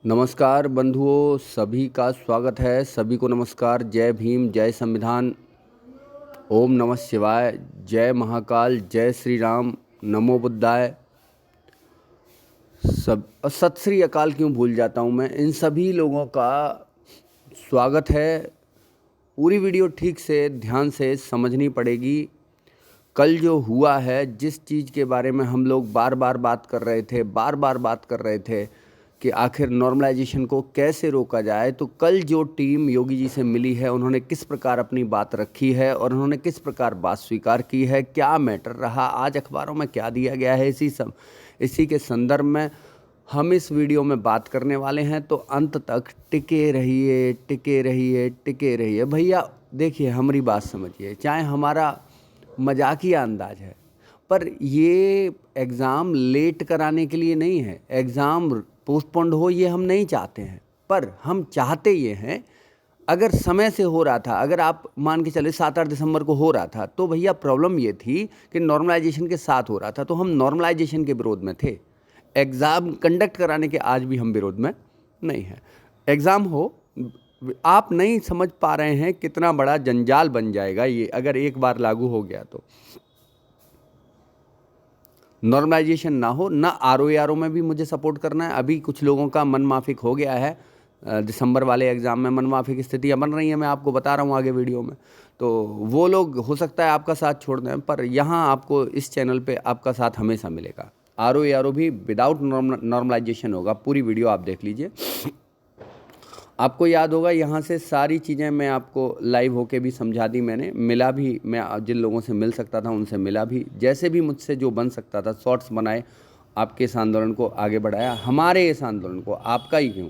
नमस्कार बंधुओं, सभी का स्वागत है। सभी को नमस्कार। जय भीम, जय संविधान, ओम नमः शिवाय, जय महाकाल, जय श्री राम, नमो बुद्धाय। सब सत श्री अकाल क्यों भूल जाता हूँ मैं। इन सभी लोगों का स्वागत है। पूरी वीडियो ठीक से ध्यान से समझनी पड़ेगी। कल जो हुआ है, जिस चीज़ के बारे में हम लोग बार बार बात कर रहे थे कि आखिर नॉर्मलाइजेशन को कैसे रोका जाए, तो कल जो टीम योगी जी से मिली है, उन्होंने किस प्रकार अपनी बात रखी है और उन्होंने किस प्रकार बात स्वीकार की है, क्या मैटर रहा, आज अखबारों में क्या दिया गया है, इसी के संदर्भ में हम इस वीडियो में बात करने वाले हैं। तो अंत तक टिके रहिए भैया। देखिए, हमारी बात समझिए। चाहे हमारा मजाकिया अंदाज है, पर ये एग्ज़ाम लेट कराने के लिए नहीं है। एग्ज़ाम पोस्टपोन्ड हो ये हम नहीं चाहते हैं, पर हम चाहते ये हैं, अगर समय से हो रहा था, अगर आप मान के चले 7-8 दिसंबर को हो रहा था, तो भैया प्रॉब्लम ये थी कि नॉर्मलाइजेशन के साथ हो रहा था, तो हम नॉर्मलाइजेशन के विरोध में थे। एग्ज़ाम कंडक्ट कराने के आज भी हम विरोध में नहीं हैं। एग्ज़ाम हो, आप नहीं समझ पा रहे हैं कितना बड़ा जंजाल बन जाएगा ये अगर एक बार लागू हो गया तो। नॉर्मलाइजेशन ना हो, ना आरओ में भी मुझे सपोर्ट करना है। अभी कुछ लोगों का मन माफिक हो गया है, दिसंबर वाले एग्ज़ाम में मन माफिक स्थितियाँ बन रही हैं। मैं आपको बता रहा हूँ आगे वीडियो में, तो वो लोग हो सकता है आपका साथ छोड़ दें, पर यहाँ आपको इस चैनल पे आपका साथ हमेशा मिलेगा। आरओ भी विदाउट नॉर्मलाइजेशन होगा। पूरी वीडियो आप देख लीजिए। आपको याद होगा, यहाँ से सारी चीज़ें मैं आपको लाइव होके भी समझा दी मैंने, मिला भी। मैं जिन लोगों से मिल सकता था उनसे मिला भी, जैसे भी मुझसे जो बन सकता था शॉर्ट्स बनाए, आपके इस आंदोलन को आगे बढ़ाया। हमारे इस आंदोलन को, आपका ही क्यों।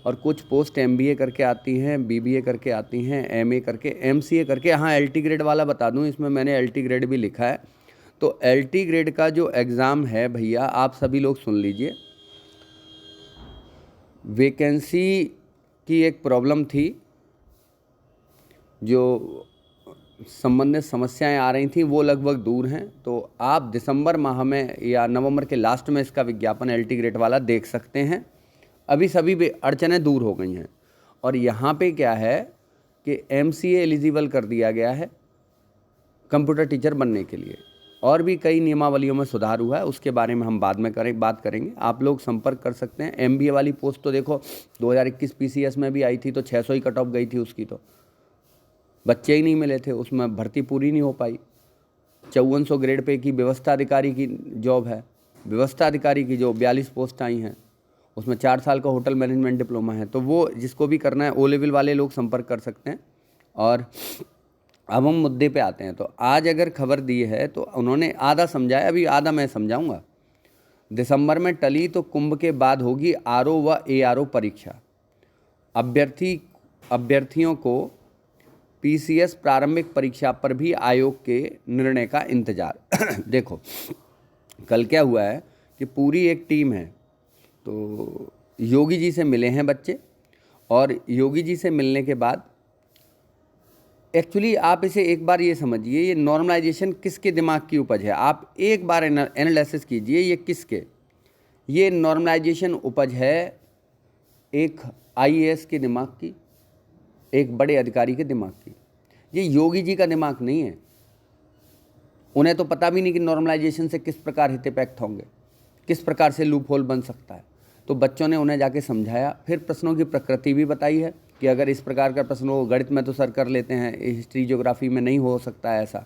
और कुछ पोस्ट MBA करके आती हैं, BBA करके आती हैं, MA करके, MCA करके। हाँ, LT ग्रेड वाला बता दूँ, इसमें मैंने LT ग्रेड भी लिखा है। तो LT ग्रेड का जो एग्ज़ाम है भैया, आप सभी लोग सुन लीजिए। वैकेंसी की एक प्रॉब्लम थी, जो संबंधित समस्याएं आ रही थी, वो लगभग दूर हैं। तो आप दिसंबर माह में या नवंबर के लास्ट में इसका विज्ञापन LT ग्रेड वाला देख सकते हैं। अभी सभी अड़चनें दूर हो गई हैं। और यहाँ पे क्या है कि MCA एलिजिबल कर दिया गया है कंप्यूटर टीचर बनने के लिए, और भी कई नियमावलियों में सुधार हुआ है, उसके बारे में हम बाद में बात करेंगे। आप लोग संपर्क कर सकते हैं। MBA वाली पोस्ट तो देखो 2021 PCS में भी आई थी, तो 600 ही कट ऑफ गई थी उसकी, तो बच्चे ही नहीं मिले थे, उसमें भर्ती पूरी नहीं हो पाई। 5400 ग्रेड पे की व्यवस्था अधिकारी की जॉब है। व्यवस्था अधिकारी की जो 42 पोस्ट आई हैं, उसमें 4 साल का होटल मैनेजमेंट डिप्लोमा है। तो वो जिसको भी करना है, O लेवल वाले लोग संपर्क कर सकते हैं। और अब हम मुद्दे पे आते हैं। तो आज अगर खबर दी है तो उन्होंने आधा समझाया, अभी आधा मैं समझाऊंगा। दिसंबर में टली तो कुंभ के बाद होगी RO व ARO परीक्षा। अभ्यर्थियों को PCS प्रारंभिक परीक्षा पर भी आयोग के निर्णय का इंतजार। देखो, कल क्या हुआ है कि पूरी एक टीम है, तो योगी जी से मिले हैं बच्चे, और योगी जी से मिलने के बाद एक्चुअली आप इसे एक बार ये समझिए, ये नॉर्मलाइजेशन किसके दिमाग की उपज है। आप एक बार एनालिसिस कीजिए, ये किसके, ये नॉर्मलाइजेशन उपज है एक IAS के दिमाग की, एक बड़े अधिकारी के दिमाग की। ये योगी जी का दिमाग नहीं है। उन्हें तो पता भी नहीं कि नॉर्मलाइजेशन से किस प्रकार हित इफेक्ट होंगे, किस प्रकार से लूप होल बन सकता है। तो बच्चों ने उन्हें जाके समझाया, फिर प्रश्नों की प्रकृति भी बताई है कि अगर इस प्रकार का प्रश्न हो, गणित में तो सर कर लेते हैं, हिस्ट्री ज्योग्राफी में नहीं हो सकता है ऐसा।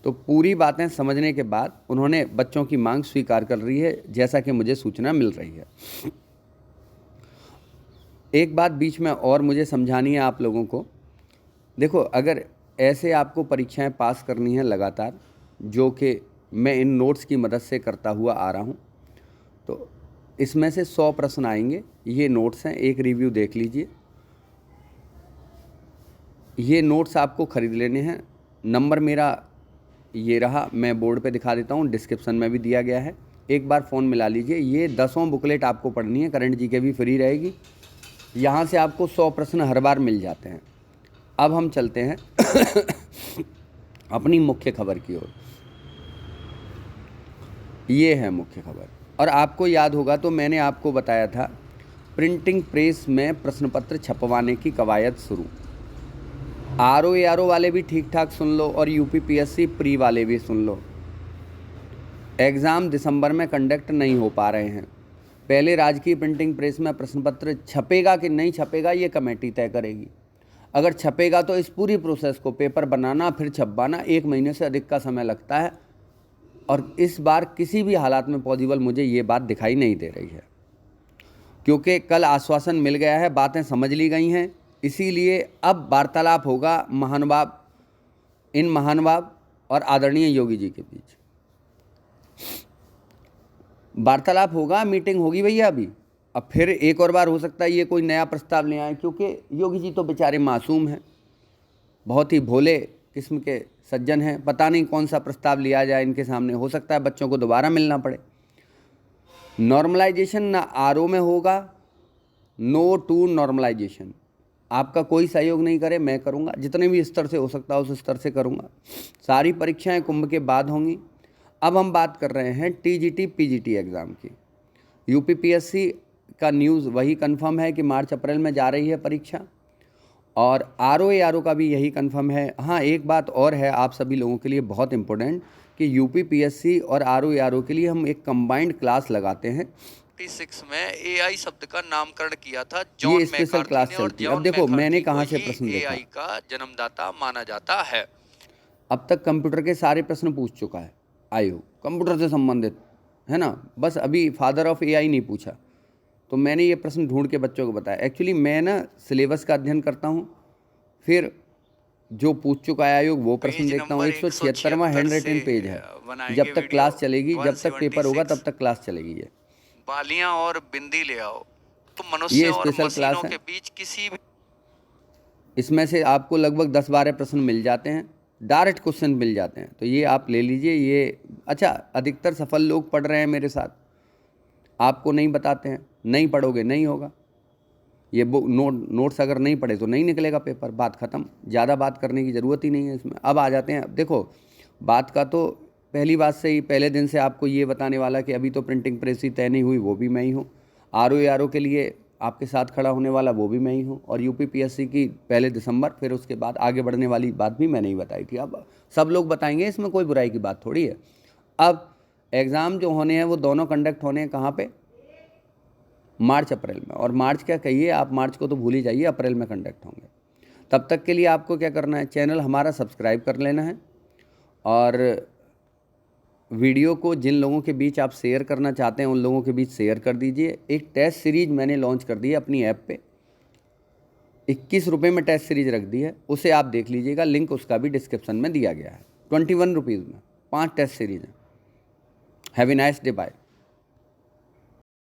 तो पूरी बातें समझने के बाद उन्होंने बच्चों की मांग स्वीकार कर रही है, जैसा कि मुझे सूचना मिल रही है। एक बात बीच में और मुझे समझानी है आप लोगों को। देखो, अगर ऐसे आपको परीक्षाएं पास करनी है लगातार, जो कि मैं इन नोट्स की मदद से करता हुआ आ रहा हूं, तो इसमें से 100 प्रश्न आएंगे। ये नोट्स हैं, एक रिव्यू देख लीजिए। ये नोट्स आपको ख़रीद लेने हैं। नंबर मेरा ये रहा, मैं बोर्ड पे दिखा देता हूँ, डिस्क्रिप्शन में भी दिया गया है। एक बार फ़ोन मिला लीजिए। ये 10 बुकलेट आपको पढ़नी है, करंट GK भी फ्री रहेगी। यहाँ से आपको 100 प्रश्न हर बार मिल जाते हैं। अब हम चलते हैं अपनी मुख्य खबर की ओर। ये है मुख्य खबर। और आपको याद होगा तो मैंने आपको बताया था प्रिंटिंग प्रेस में प्रश्न पत्र छपवाने की कवायद शुरू। आरओ वाले भी ठीक ठाक सुन लो और यूपीपीएससी प्री वाले भी सुन लो। एग्ज़ाम दिसंबर में कंडक्ट नहीं हो पा रहे हैं। पहले राजकीय प्रिंटिंग प्रेस में प्रश्न पत्र छपेगा कि नहीं छपेगा ये कमेटी तय करेगी। अगर छपेगा तो इस पूरी प्रोसेस को पेपर बनाना फिर छपवाना 1 महीने से अधिक का समय लगता है, और इस बार किसी भी हालात में पॉसिबल मुझे ये बात दिखाई नहीं दे रही है, क्योंकि कल आश्वासन मिल गया है, बातें समझ ली गई हैं। इसीलिए अब वार्तालाप होगा इन महानुभाव और आदरणीय योगी जी के बीच वार्तालाप होगा, मीटिंग होगी भैया अभी। अब फिर एक और बार हो सकता है ये कोई नया प्रस्ताव ले आए, क्योंकि योगी जी तो बेचारे मासूम हैं, बहुत ही भोले किस्म के सज्जन हैं। पता नहीं कौन सा प्रस्ताव लिया जाए इनके सामने, हो सकता है बच्चों को दोबारा मिलना पड़े। नॉर्मलाइजेशन ना आरओ में होगा, नो टू नॉर्मलाइजेशन। आपका कोई सहयोग नहीं करे, मैं करूँगा, जितने भी स्तर से हो सकता है उस स्तर से करूँगा। सारी परीक्षाएं कुंभ के बाद होंगी। अब हम बात कर रहे हैं टीजीटी पीजीटी एग्ज़ाम की। यूपीपीएससी का न्यूज़ वही कंफर्म है कि मार्च अप्रैल में जा रही है परीक्षा, और आरओ का भी यही कंफर्म है। हाँ, एक बात और है आप सभी लोगों के लिए बहुत इम्पोर्टेंट, कि यूपीपीएससी और आरओ के लिए हम एक कंबाइंड क्लास लगाते हैं। 1946 में एआई शब्द का नामकरण किया था ये स्पेशल क्लास चलती है। अब देखो मैंने कहाँ से प्रश्न देखा, एआई का जन्मदाता माना जाता है। अब तक कंप्यूटर के सारे प्रश्न पूछ चुका है आयोग, कंप्यूटर से संबंधित, है ना। बस अभी फादर ऑफ एआई नहीं पूछा, तो मैंने ये प्रश्न ढूंढ के बच्चों को बताया। एक्चुअली मैं ना सिलेबस का अध्ययन करता हूँ, फिर जो पूछ चुका है आयोग वो प्रश्न देखता हूँ। 176वां हैंड रिटन पेज है। जब तक क्लास चलेगी, जब तक पेपर होगा तब तक क्लास चलेगी। ये बालियां और बिंदी ले आओ, तो मनुष्य और मशीनों के बीच किसी भी, इसमें से आपको लगभग 10-12 प्रश्न मिल जाते हैं, डायरेक्ट क्वेश्चन मिल जाते हैं, तो ये आप ले लीजिए। ये अच्छा, अधिकतर सफल लोग पढ़ रहे हैं मेरे साथ, आपको नहीं बताते हैं, नहीं पढ़ोगे नहीं होगा। ये नोट्स अगर नहीं पढ़े तो नहीं निकलेगा पेपर, बात ख़त्म। ज़्यादा बात करने की ज़रूरत ही नहीं है इसमें। अब आ जाते हैं, अब देखो बात का तो पहली बात से ही, पहले दिन से आपको ये बताने वाला कि अभी तो प्रिंटिंग प्रेस ही तय नहीं हुई, वो भी मैं ही हूँ। आरओ के लिए आपके साथ खड़ा होने वाला वो भी मैं ही हूँ, और यूपीपीएससी की पहले दिसंबर, फिर उसके बाद आगे बढ़ने वाली बात भी मैंने ही बताई थी। अब सब लोग बताएंगे, इसमें कोई बुराई की बात थोड़ी है। अब एग्ज़ाम जो होने हैं वो दोनों कंडक्ट होने हैं कहाँ पे, मार्च अप्रैल में। और मार्च क्या कहिए आप, मार्च को तो भूल ही जाइए, अप्रैल में कंडक्ट होंगे। तब तक के लिए आपको क्या करना है, चैनल हमारा सब्सक्राइब कर लेना है, और वीडियो को जिन लोगों के बीच आप शेयर करना चाहते हैं उन लोगों के बीच शेयर कर दीजिए। एक टेस्ट सीरीज मैंने लॉन्च कर दी है अपनी ऐप पे, 21 रुपये में टेस्ट सीरीज रख दी है, उसे आप देख लीजिएगा, लिंक उसका भी डिस्क्रिप्शन में दिया गया है। 21 रुपीज़ में 5 टेस्ट सीरीज हैं। Have a nice day, bye.